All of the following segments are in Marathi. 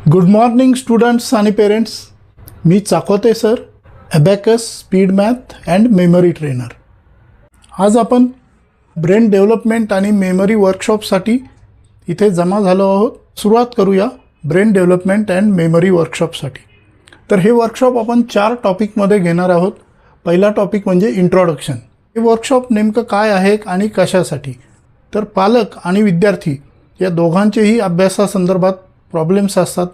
गुड मॉर्निंग स्टुडंट्स आणि parents. Me Chakote sir, abacus speed math and memory trainer. आज आपण ब्रेन डेव्हलपमेंट आणि मेमरी वर्कशॉपसाठी इथे जमा झालो आहोत. सुरुवात करूया ब्रेन डेव्हलपमेंट अँड मेमरी वर्कशॉपसाठी. तर हे वर्कशॉप आपण 4 टॉपिकमध्ये घेणार आहोत. पहिला टॉपिक म्हणजे इंट्रोडक्शन. हे वर्कशॉप नेमकं काय आहे आणि कशासाठी. तर पालक आणि विद्यार्थी या दोघांचेही अभ्यासासंदर्भात प्रॉब्लेम्स असतात.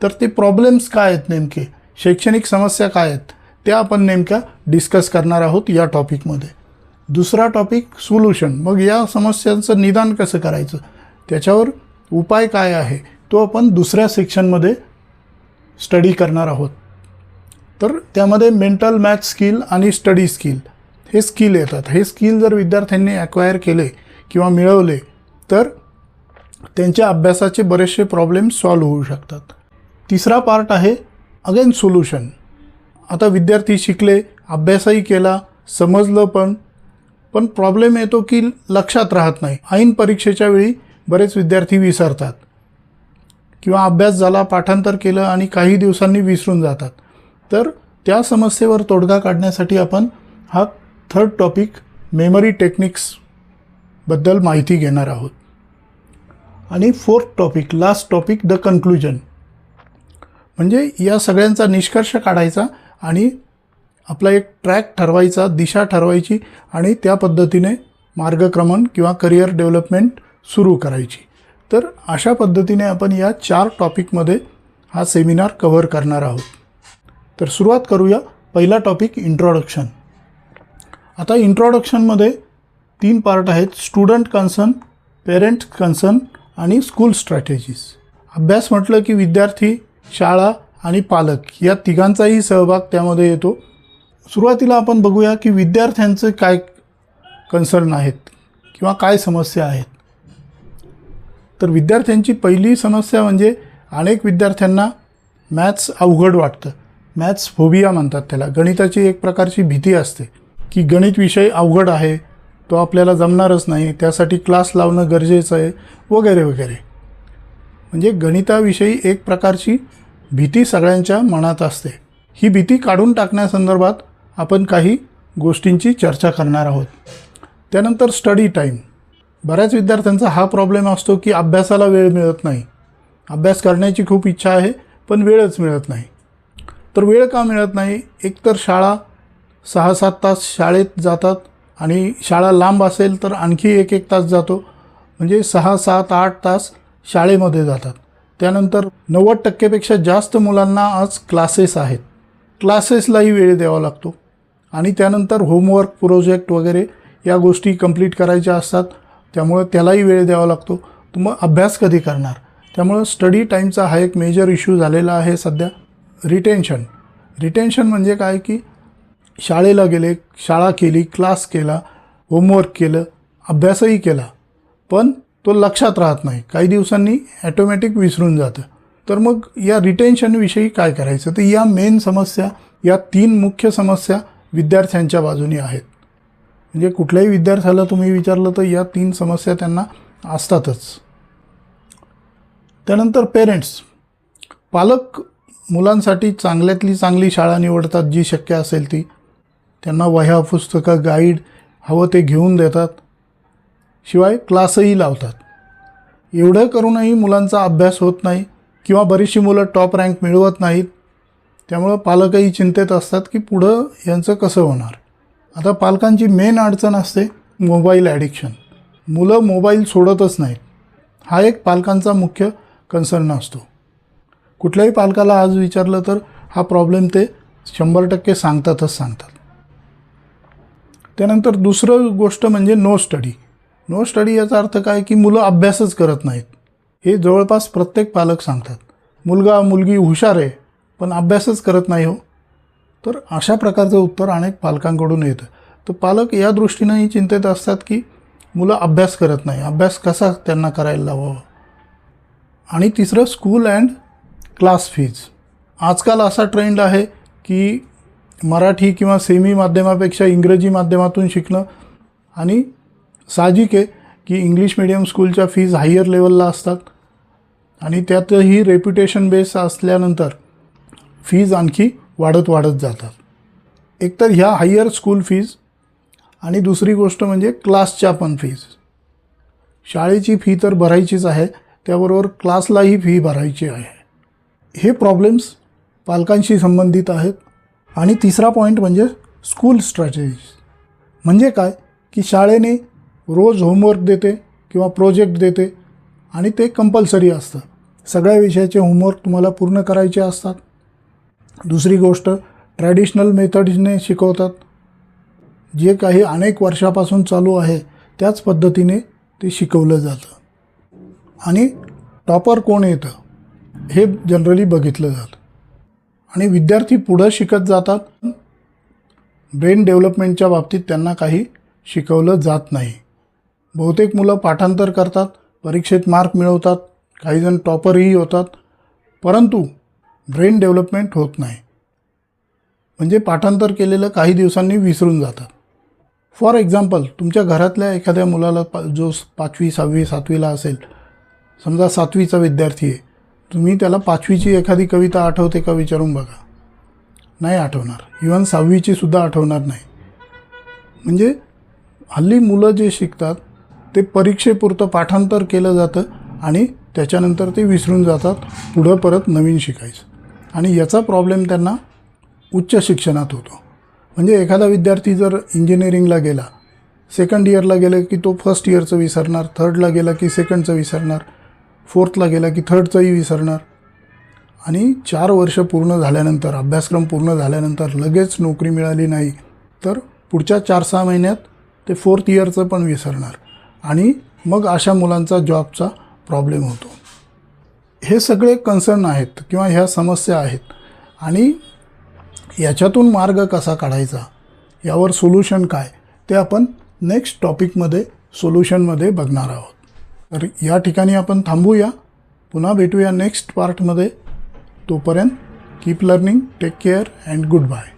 तर ते प्रॉब्लेम्स काय आहेत, नेमके शैक्षणिक समस्या काय आहेत, त्या आपण नेमक्या डिस्कस करणार आहोत या टॉपिकमध्ये. दुसरा टॉपिक सोल्युशन. मग या समस्यांचं निदान कसं करायचं, त्याच्यावर उपाय काय आहे, तो आपण दुसऱ्या सेक्शनमध्ये स्टडी करणार आहोत. तर त्यामध्ये मेंटल मॅथ स्किल आणि स्टडी स्किल हे स्किल येतात. हे स्किल जर विद्यार्थ्यांनी ॲक्वायर केले किंवा मिळवले तर त्यांच्या अभ्यासाचे बरेचसे प्रॉब्लेम सॉल्व्ह होऊ शकतात. तिसरा पार्ट आहे अगेन सोल्युशन. आता विद्यार्थी शिकले, अभ्यासही केला, समजलं पण प्रॉब्लेम येतो की लक्षात राहत नाही. ऐन परीक्षेच्या वेळी बरेच विद्यार्थी विसरतात किंवा अभ्यास झाला, पाठांतर केलं आणि काही दिवसांनी विसरून जातात. तर त्या समस्येवर तोडगा काढण्यासाठी आपण हा थर्ड टॉपिक मेमरी टेक्निक्सबद्दल माहिती घेणार आहोत. आणि fourth topic, last topic, the conclusion. म्हणजे या सगळ्यांचा निष्कर्ष काढायचा आणि आपला एक ट्रॅक ठरवायचा, दिशा ठरवायची आणि त्या पद्धतीने मार्गक्रमण किंवा करिअर डेव्हलपमेंट सुरू करायची. तर अशा पद्धतीने आपण या 4 टॉपिकमध्ये हा सेमिनार कव्हर करणार आहोत. तर सुरुवात करूया. पहिला टॉपिक इंट्रोडक्शन. आता इंट्रोडक्शनमध्ये 3 पार्ट आहेत: स्टुडंट कन्सर्न, पेरेंट कन्सर्न आणि स्कूल स्ट्रॅटेजीज. अभ्यास म्हटलं की विद्यार्थी, शाळा आणि पालक या तिघांचाही सहभाग त्यामध्ये येतो. सुरुवातीला आपण बघूया की विद्यार्थ्यांचे काय कन्सर्न आहेत किंवा काय समस्या आहेत. तर विद्यार्थ्यांची पहिली समस्या म्हणजे अनेक विद्यार्थ्यांना मॅथ्स अवघड वाटतं. मॅथ्स फोबिया म्हणतात त्याला. गणिताची एक प्रकारची भीती असते की गणित विषय अवघड आहे, तो आपल्याला जमणारच नाही, त्यासाठी क्लास लावणं गरजेचं आहे वगैरे वगैरे. म्हणजे गणिताविषयी एक प्रकारची भीती सगळ्यांच्या मनात असते. ही भीती काढून टाकण्यासंदर्भात आपण काही गोष्टींची चर्चा करणार आहोत. त्यानंतर स्टडी टाईम. बऱ्याच विद्यार्थ्यांचा हा प्रॉब्लेम असतो की अभ्यासाला वेळ मिळत नाही. अभ्यास करण्याची खूप इच्छा आहे पण वेळच मिळत नाही. तर वेळ का मिळत नाही? एकतर शाळा 6-7 तास शाळेत जातात आणि शाळा लांब असेल तर आणखी 1-1 तास जातो. म्हणजे 6, 7, 8 तास शाळेमध्ये जातात. त्यानंतर 90% जास्त मुलांना आज क्लासेस आहेत. क्लासेसलाही वेळ द्यावा लागतो आणि त्यानंतर होमवर्क, प्रोजेक्ट वगैरे या गोष्टी कंप्लीट करायच्या असतात, त्यामुळे त्यालाही वेळ द्यावा लागतो. तर मग अभ्यास कधी करणार? त्यामुळं स्टडी टाईमचा हा एक मेजर इश्यू झालेला आहे सध्या. रिटेन्शन म्हणजे काय की शाळेला गेले, शाळा केली, क्लास केला, होमवर्क केलं, अभ्यासही केला, पण तो लक्षात राहत नाही. काही दिवसांनी ॲटोमॅटिक विसरून जातं. तर मग या रिटेन्शनविषयी काय करायचं? तर या मेन समस्या, या 3 मुख्य समस्या विद्यार्थ्यांच्या बाजूने आहेत. म्हणजे कुठल्याही विद्यार्थ्याला तुम्ही विचारलं तर या 3 समस्या त्यांना असतातच. त्यानंतर पेरेंट्स. पालक मुलांसाठी चांगल्यातली चांगली शाळा निवडतात, जी शक्य असेल ती. त्यांना वह्या, पुस्तकं, गाईड हवं ते घेऊन देतात, शिवाय क्लासही लावतात. एवढं करूनही मुलांचा अभ्यास होत नाही किंवा बरीचशी मुलं टॉप रँक मिळवत नाहीत. त्यामुळं पालकही चिंतेत असतात की पुढं यांचं कसं होणार. आता पालकांची मेन अडचण असते मोबाईल ॲडिक्शन. मुलं मोबाईल सोडतच नाहीत. हा एक पालकांचा मुख्य कन्सर्न असतो. कुठल्याही पालकाला आज विचारलं तर हा प्रॉब्लेम ते 100% सांगतात. त्यानंतर दुसरं गोष्ट म्हणजे नो स्टडी याचा अर्थ काय की मुलं अभ्यासच करत नाहीत. हे जवळपास प्रत्येक पालक सांगतात. मुलगा मुलगी हुशार आहे पण अभ्यासच करत नाही हो. तर अशा प्रकारचं उत्तर अनेक पालकांकडून येतं. तर पालक या दृष्टीनेही चिंतेत असतात की मुलं अभ्यास करत नाही, अभ्यास कसा त्यांना करायला लावावा. आणि तिसरं स्कूल अँड क्लास फीज. आजकाल असा ट्रेंड आहे की मराठी किंवा सेमी माध्यमापेक्षा इंग्रजी माध्यमातून शिकणं, आणि साहजिक आहे की इंग्लिश मीडियम स्कूलच्या फीज हायर लेवलला असतात. आणि त्यातही रेप्युटेशन बेस असल्यानंतर फीज आणखी वाढत जातात. एकतर ह्या हायर स्कूल फीज आणि दुसरी गोष्ट म्हणजे क्लासच्या पण फीज. शाळेची फी तर भरायचीच आहे, त्याबरोबर क्लासलाही फी भरायची आहे. हे प्रॉब्लेम्स पालकांशी संबंधित आहेत. आणि तिसरा पॉईंट म्हणजे स्कूल स्ट्रॅटेजीज. म्हणजे काय की शाळेने रोज होमवर्क देते किंवा प्रोजेक्ट देते आणि ते कंपल्सरी असतं. सगळ्या विषयाचे होमवर्क तुम्हाला पूर्ण करायचे असतात. दुसरी गोष्ट ट्रॅडिशनल मेथड्सने शिकवतात. जे काही अनेक वर्षापासून चालू आहे त्याच पद्धतीने ते शिकवलं जातं. आणि टॉपर कोण येतं हे जनरली बघितलं जातं. आणि विद्यार्थी पुढं शिकत जातात. ब्रेन डेव्हलपमेंटच्या बाबतीत त्यांना काही शिकवलं जात नाही. बहुतेक मुलं पाठांतर करतात, परीक्षेत मार्क मिळवतात, काहीजण टॉपरही होतात, परंतु ब्रेन डेव्हलपमेंट होत नाही. म्हणजे पाठांतर केलेलं काही दिवसांनी विसरून जातात. फॉर एक्झाम्पल, तुमच्या घरातल्या एखाद्या मुलाला जो 5वी 6वी 7वीला असेल, समजा 7वीचा विद्यार्थी आहे, तुम्ही त्याला 5वीची एखादी कविता आठवते का विचारून बघा. नाही आठवणार. इव्हन 6वीची सुद्धा आठवणार नाही. म्हणजे हल्ली मुलं जे शिकतात ते परीक्षेपुरतं पाठांतर केलं जातं आणि त्याच्यानंतर ते विसरून जातात. पुढं परत नवीन शिकायचं. आणि याचा प्रॉब्लेम त्यांना उच्च शिक्षणात होतो. म्हणजे एखादा विद्यार्थी जर इंजिनिअरिंगला गेला, सेकंड इयरला गेलं की तो फर्स्ट इयरचं विसरणार, थर्डला गेला की सेकंडचं विसरणार, फोर्थला गेला की थर्डचंही विसरणार. आणि 4 वर्ष पूर्ण झाल्यानंतर, अभ्यासक्रम पूर्ण झाल्यानंतर लगेच नोकरी मिळाली नाही तर पुढच्या 4-6 महिन्यात ते 4th इयरचं पण विसरणार. आणि मग अशा मुलांचा जॉबचा प्रॉब्लेम होतो. हे सगळे कन्सर्न आहेत किंवा ह्या समस्या आहेत. आणि याच्यातून मार्ग कसा काढायचा, यावर सोल्युशन काय, ते आपण नेक्स्ट टॉपिकमध्ये सोल्युशनमध्ये बघणार आहोत. तर या ठिकाणी आपण थांबूया. पुन्हा भेटूया नेक्स्ट पार्टमध्ये. तोपर्यंत keep learning, take care and good bye.